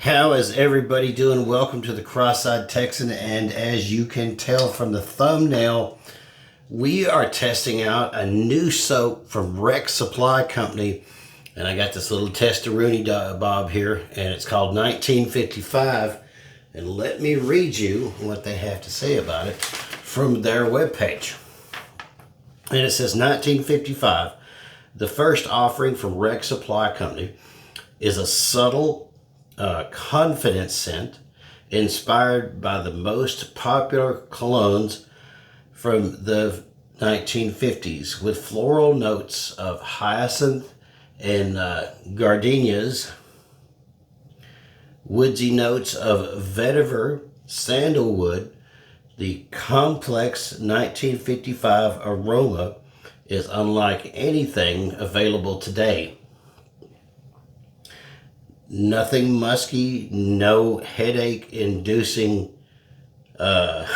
How is everybody doing? Welcome to the Cross-Eyed Texan, and as you can tell from the thumbnail, we are testing out a new soap from Rex Supply Company, and I got this little testaroonie bob here, and it's called 1955, and let me read you what they have to say about it from their webpage. And it says 1955, the first offering from Rex Supply Company is a subtle confidence scent inspired by the most popular colognes from the 1950s with floral notes of hyacinth and gardenias, woodsy notes of vetiver, sandalwood. The complex 1955 aroma is unlike anything available today. Nothing musky, no headache-inducing, no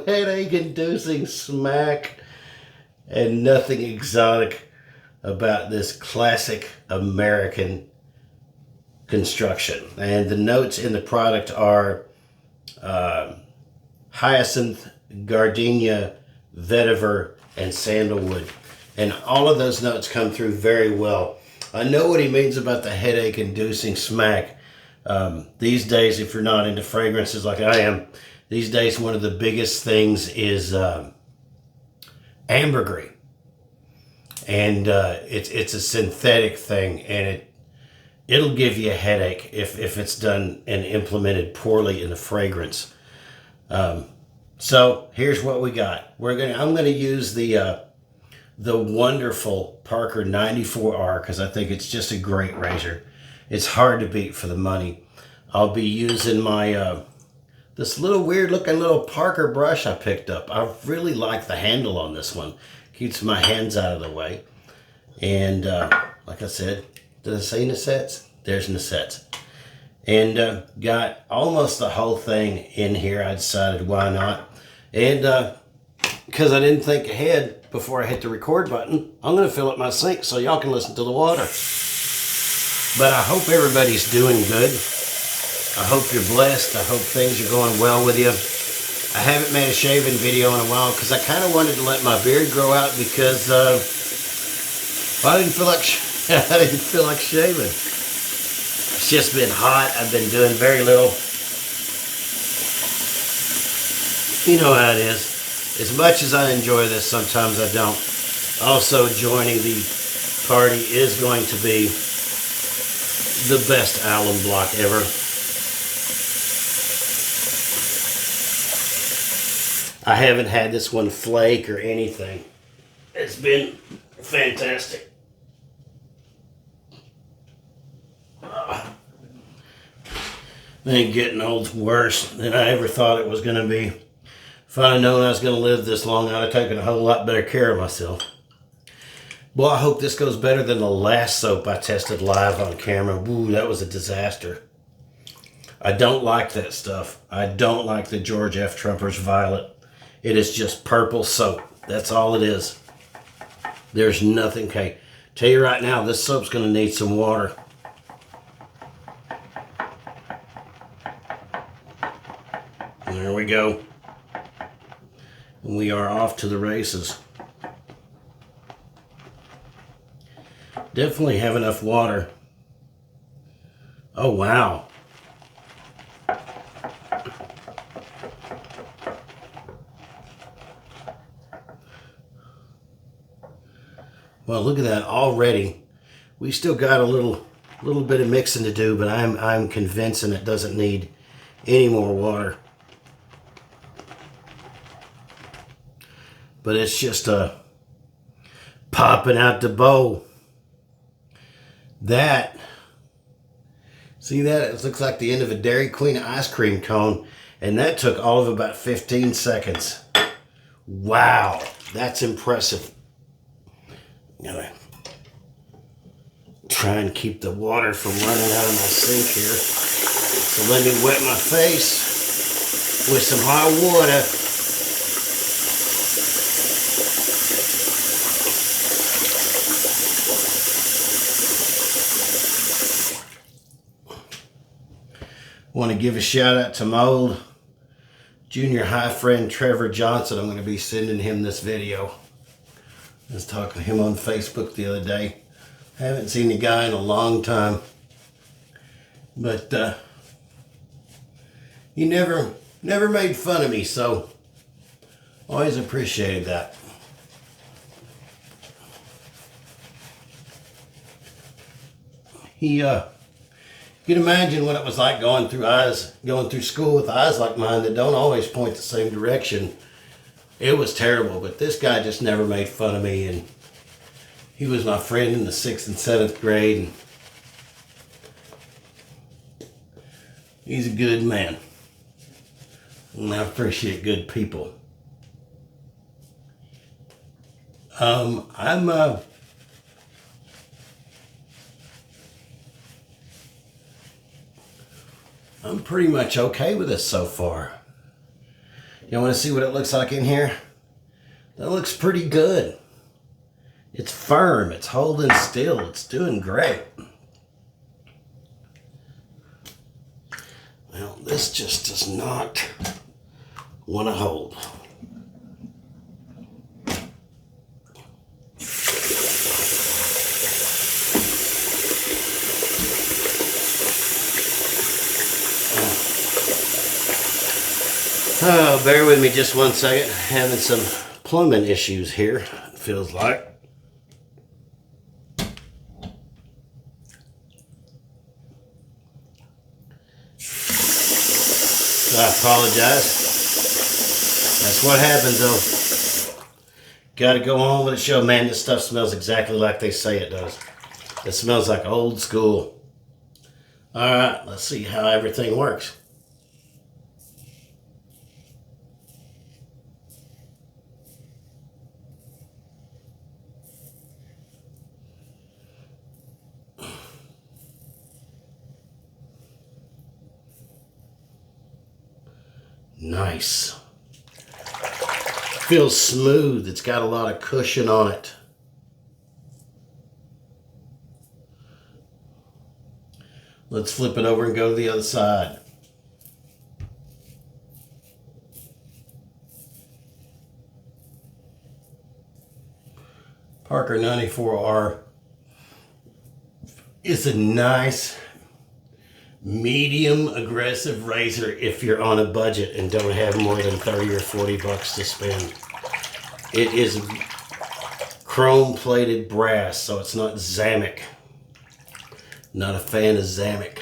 headache-inducing smack, and nothing exotic about this classic American construction. And the notes in the product are hyacinth, gardenia, vetiver, and sandalwood. And all of those notes come through very well. I know what he means about the headache-inducing smack. These days, if you're not into fragrances like I am, these days one of the biggest things is ambergris. And it's a synthetic thing, and it'll give you a headache if it's done and implemented poorly in a fragrance. So here's what we got. I'm gonna use the wonderful Parker 94R because I think it's just a great razor. It's hard to beat for the money. I'll be using my this little weird looking little Parker brush I picked up. I really like the handle on this one. Keeps my hands out of the way. And like I said, did I say Nicettes? There's Nicettes. And got almost the whole thing in here. I decided why not. And because I didn't think ahead before I hit the record button, I'm going to fill up my sink so y'all can listen to the water. But I hope everybody's doing good. I hope you're blessed. I hope things are going well with you. I haven't made a shaving video in a while because I kind of wanted to let my beard grow out because I didn't feel like shaving. It's just been hot. I've been doing very little. You know how it is. As much as I enjoy this, sometimes I don't. Also, joining the party is going to be the best alum block ever. I haven't had this one flake or anything. It's been fantastic. I think getting old's worse than I ever thought it was going to be. If I'd have known I was going to live this long, I'd have taken a whole lot better care of myself. Well, I hope this goes better than the last soap I tested live on camera. Woo, that was a disaster. I don't like that stuff. I don't like the George F. Trumper's Violet. It is just purple soap. That's all it is. There's nothing. Okay, tell you right now, this soap's going to need some water. There we go. We are off to the races. Definitely have enough water. Oh, wow. Well, look at that already. We still got a little bit of mixing to do, but I'm convincing it doesn't need any more water. But it's just popping out the bowl. See that? It looks like the end of a Dairy Queen ice cream cone. And that took all of about 15 seconds. Wow, that's impressive. Gotta try and keep the water from running out of my sink here. So let me wet my face with some hot water. Want to give a shout out to my old junior high friend Trevor Johnson. I'm going to be sending him this video. I was talking to him on Facebook the other day. Haven't seen the guy in a long time. But he never made fun of me, so always appreciated that. You can imagine what it was like going through school with eyes like mine that don't always point the same direction. It was terrible, but this guy just never made fun of me, and he was my friend in the 6th and 7th grade. And he's a good man, and I appreciate good people. I'm pretty much okay with this so far. You want to see what it looks like in here? That looks pretty good. It's firm, it's holding still, it's doing great. Well, this just does not want to hold. Oh, bear with me just one second. Having some plumbing issues here, it feels like. I apologize. That's what happens though. Gotta go on with the show. Man, this stuff smells exactly like they say it does. It smells like old school. Alright, let's see how everything works. Nice. Feels smooth. It's got a lot of cushion on it. Let's flip it over and go to the other side. Parker 94R is a nice medium aggressive razor if you're on a budget and don't have more than 30 or 40 bucks to spend. It is chrome plated brass, so it's not Zamic. Not a fan of Zamic.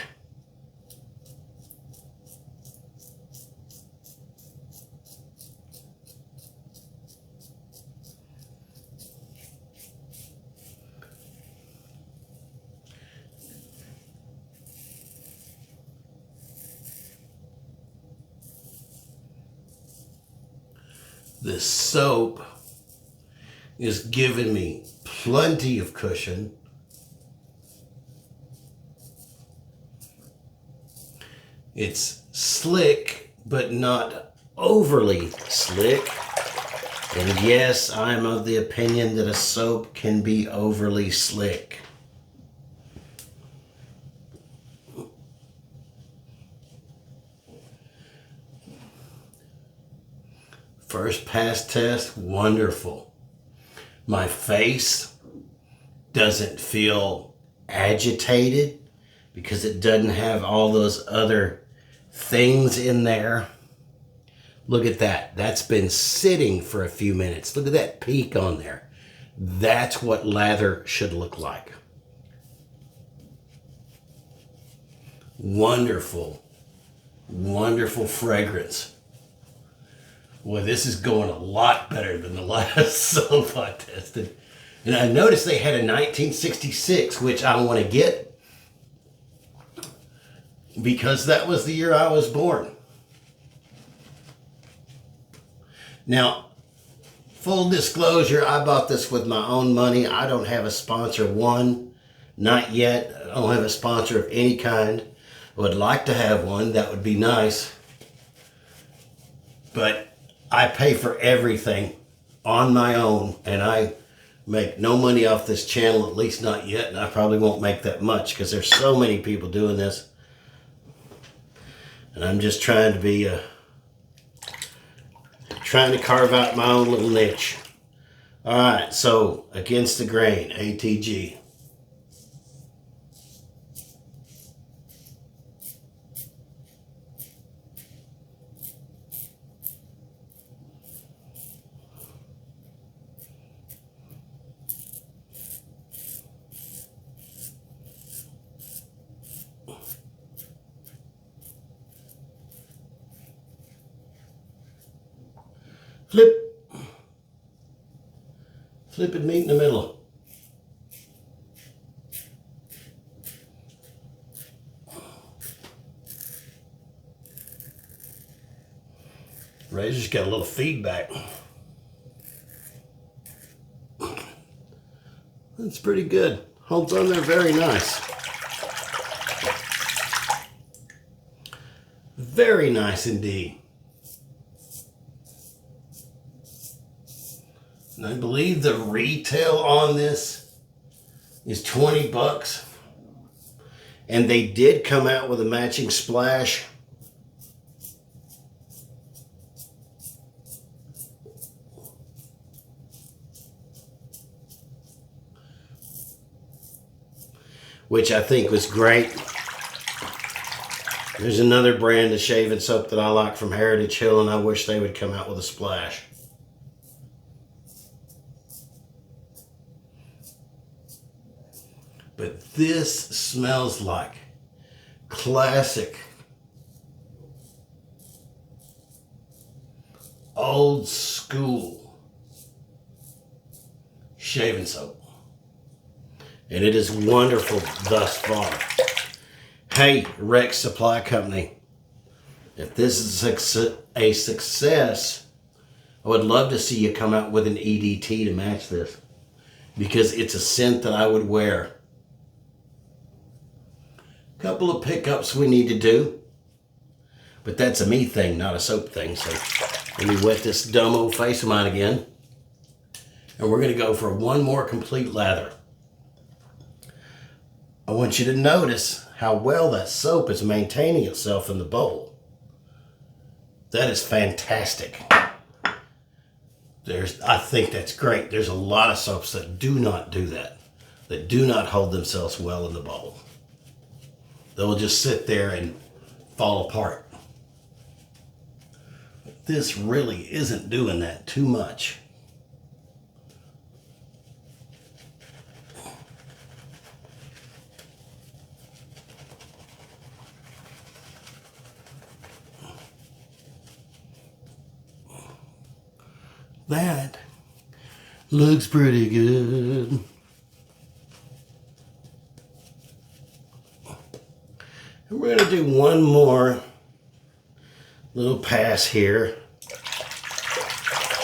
This soap is giving me plenty of cushion. It's slick, but not overly slick. And yes, I'm of the opinion that a soap can be overly slick. First pass test, wonderful. My face doesn't feel agitated because it doesn't have all those other things in there. Look at that. That's been sitting for a few minutes. Look at that peak on there. That's what lather should look like. Wonderful, wonderful fragrance. Boy, this is going a lot better than the last soap I tested. And I noticed they had a 1966, which I want to get because that was the year I was born. Now, full disclosure, I bought this with my own money. I don't have a sponsor, not yet. I don't have a sponsor of any kind. I would like to have one, that would be nice. But I pay for everything on my own, and I make no money off this channel, at least not yet, and I probably won't make that much because there's so many people doing this. And I'm just trying to be trying to carve out my own little niche. All right, so against the grain, ATG. Flip. Flip and meet in the middle. Razor's got a little feedback. That's pretty good. Holds on there very nice. Very nice indeed. And I believe the retail on this is 20 bucks. And they did come out with a matching splash. Which I think was great. There's another brand of shaving soap that I like from Heritage Hill, and I wish they would come out with a splash. But this smells like classic, old school shaving soap. And it is wonderful thus far. Hey, Rex Supply Company, if this is a success, I would love to see you come out with an EDT to match this, because it's a scent that I would wear. Couple of pickups we need to do, but that's a me thing, not a soap thing. So let me wet this dumb old face of mine again, and we're going to go for one more complete lather. I want you to notice how well that soap is maintaining itself in the bowl. That is fantastic. I think that's great. There's a lot of soaps that do not do that do not hold themselves well in the bowl. They'll just sit there and fall apart. But this really isn't doing that too much. That looks pretty good. And we're going to do one more little pass here.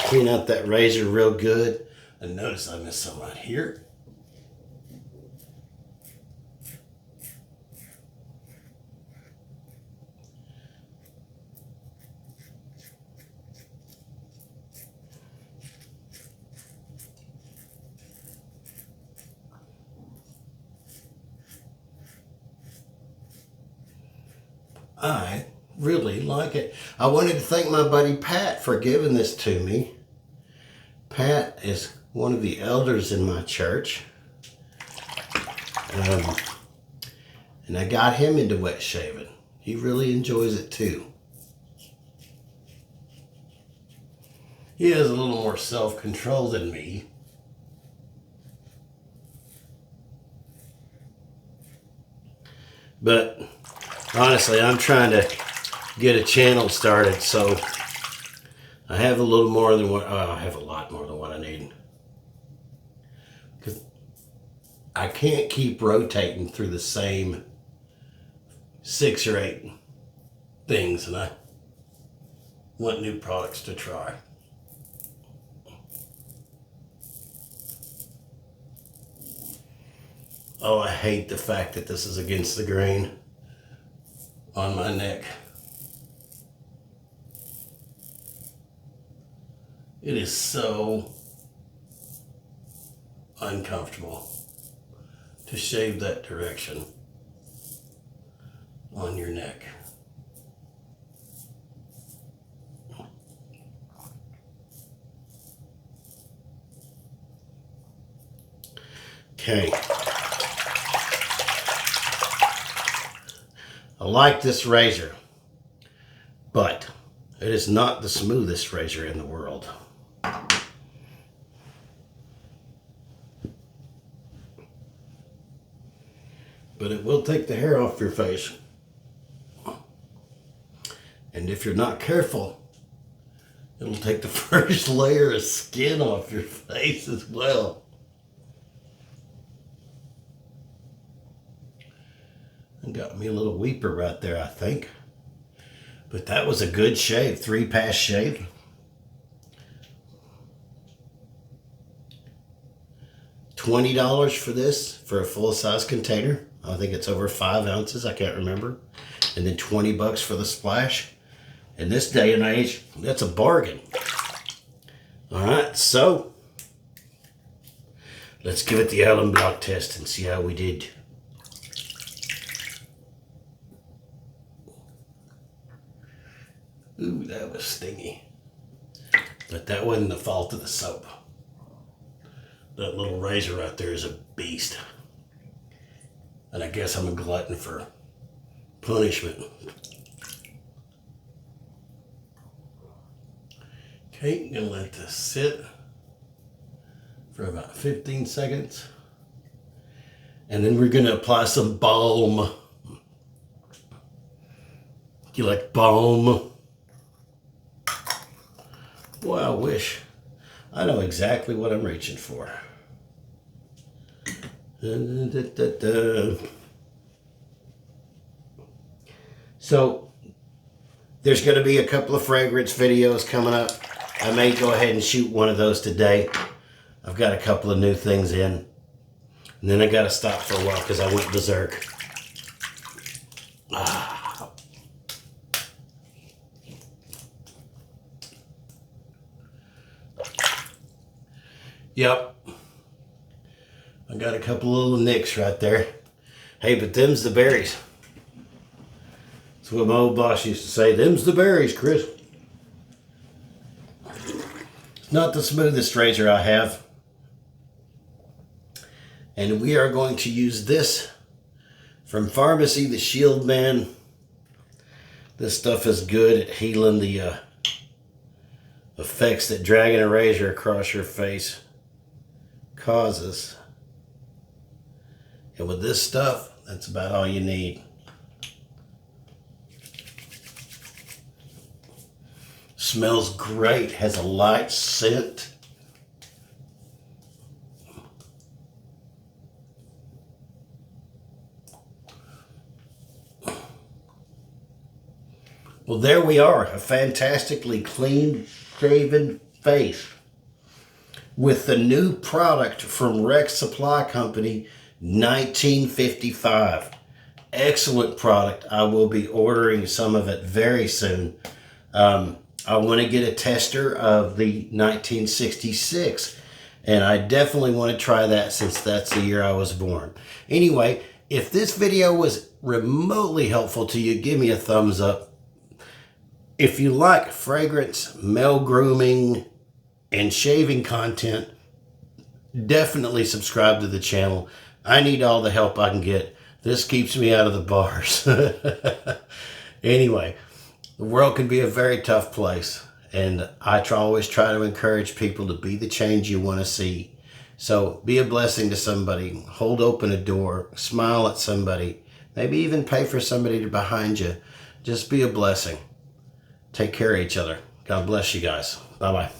Clean out that razor real good. And notice I missed some right here. I really like it. I wanted to thank my buddy Pat for giving this to me. Pat is one of the elders in my church. And I got him into wet shaving. He really enjoys it too. He has a little more self-control than me. But honestly, I'm trying to get a channel started, so I have a little more than what, I have a lot more than what I need. Because I can't keep rotating through the same 6 or 8 things, and I want new products to try. Oh, I hate the fact that this is against the grain on my neck. It is so uncomfortable to shave that direction on your neck. Okay. I like this razor, but it is not the smoothest razor in the world. But it will take the hair off your face. And if you're not careful, it'll take the first layer of skin off your face as well. And got me a little weeper right there, I think. But that was a good shave, 3-pass shave. $20 for this, for a full-size container. I think it's over 5 ounces, I can't remember. And then 20 bucks for the splash. In this day and age, that's a bargain. All right, so let's give it the Allen block test and see how we did. Ooh, that was stingy. But that wasn't the fault of the soap. That little razor right there is a beast. And I guess I'm a glutton for punishment. Okay, gonna let this sit for about 15 seconds. And then we're gonna apply some balm. You like balm? Boy, I wish. I know exactly what I'm reaching for. So, there's going to be a couple of fragrance videos coming up. I may go ahead and shoot one of those today. I've got a couple of new things in. And then I got to stop for a while because I went berserk. Yep. I got a couple of little nicks right there. Hey, but them's the berries. That's what my old boss used to say. Them's the berries, Chris. It's not the smoothest razor I have. And we are going to use this from Pharmacy, the Shield Man. This stuff is good at healing the effects that dragging a razor across your face causes. And with this stuff, that's about all you need. Smells great, has a light scent. Well, there we are, a fantastically clean shaven face with the new product from Rex Supply Company, 1955. Excellent product. I will be ordering some of it very soon. I want to get a tester of the 1966, and I definitely want to try that since that's the year I was born. Anyway, if this video was remotely helpful to you, give me a thumbs up. If you like fragrance, male grooming, and shaving content, definitely subscribe to the channel. I need all the help I can get. This keeps me out of the bars. Anyway, the world can be a very tough place, and I always try to encourage people to be the change you want to see. So be a blessing to somebody. Hold open a door. Smile at somebody. Maybe even pay for somebody to behind you. Just be a blessing. Take care of each other. God bless you guys. Bye-bye.